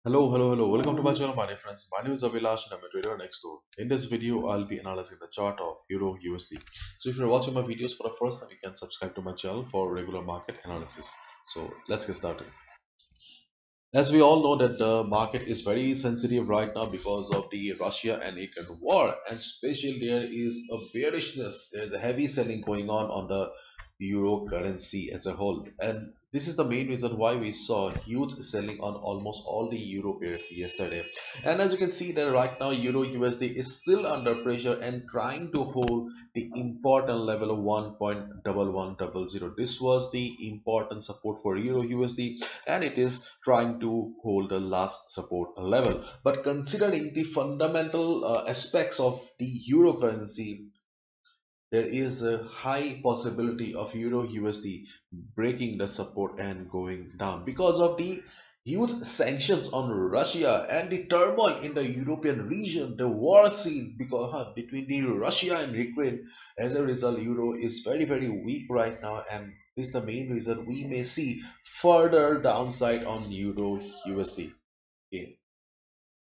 Hello. Welcome to my channel, my dear friends. My name is Abhilash and I'm a trader next door. In this video, I'll be analyzing the chart of Euro USD. So if you're watching my videos for the first time, you can subscribe to my channel for regular market analysis. So let's get started. As we all know that the market is very sensitive right now because of the Russia and Ukraine war, and especially there is a bearishness. There is a heavy selling going on the euro currency as a whole, and this is the main reason why we saw huge selling on almost all the euro pairs yesterday. And as you can see that right now euro USD is still under pressure and trying to hold the important level of 1.1100. This was the important support for euro USD, and it is trying to hold the last support level. But considering the fundamental aspects of the euro currency, there is a high possibility of euro USD breaking the support and going down because of the huge sanctions on Russia and the turmoil in the European region, the war scene because between the Russia and Ukraine. As a result, euro is very weak right now, and this is the main reason we may see further downside on euro USD. Okay.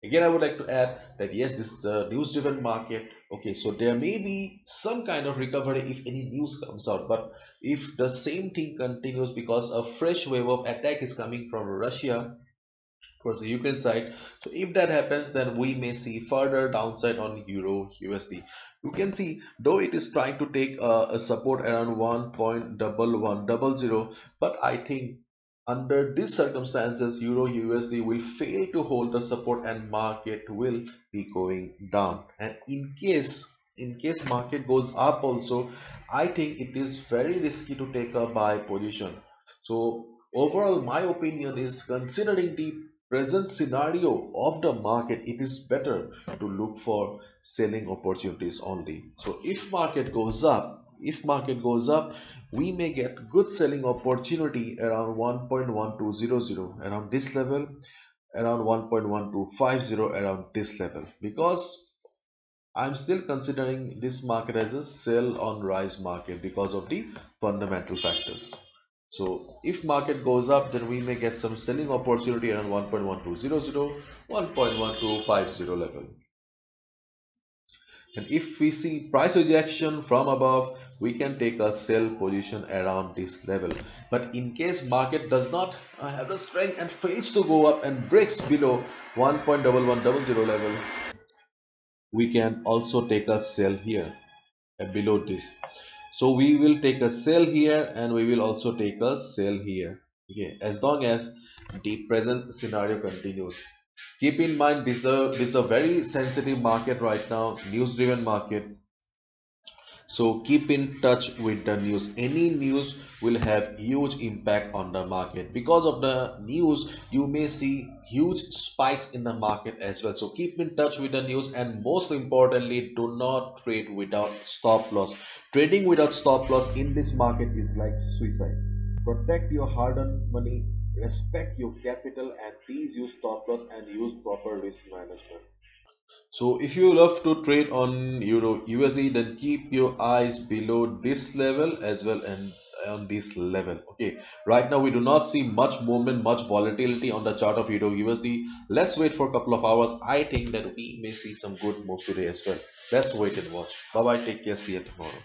Again, I would like to add that yes, this is a news driven market. Okay, so there may be some kind of recovery if any news comes out, but if the same thing continues because a fresh wave of attack is coming from Russia towards the Ukraine side, so if that happens, then we may see further downside on euro USD. You can see though it is trying to take a support around 1.1100, but I think under these circumstances, Euro USD will fail to hold the support and market will be going down. And in case market goes up also, I think it is very risky to take a buy position. So overall, my opinion is considering the present scenario of the market, it is better to look for selling opportunities only. So if market goes up, we may get good selling opportunity around 1.1200, around this level, around 1.1250, around this level, because I'm still considering this market as a sell on rise market because of the fundamental factors. So if market goes up, then we may get some selling opportunity around 1.1200, 1.1250 level. And if we see price rejection from above, we can take a sell position around this level. But in case market does not have the strength and fails to go up and breaks below 1.1100 level, we can also take a sell here below this. So we will take a sell here and we will also take a sell here. Okay, as long as the present scenario continues. Keep in mind this is a very sensitive market right now, news driven market. So keep in touch with the news. Any news will have huge impact on the market. Because of the news, you may see huge spikes in the market as well. So keep in touch with the news, and most importantly, do not trade without stop loss. Trading without stop loss in this market is like suicide. Protect your hard-earned money, respect your capital, and please use stop loss and use proper risk management. So if you love to trade on Euro USD, then keep your eyes below this level as well and on this level. Okay, right now we do not see much movement, much volatility on the chart of Euro USD. Let's wait for a couple of hours. I think that we may see some good moves today as well. Let's wait and watch. Bye bye. Take care. See you tomorrow.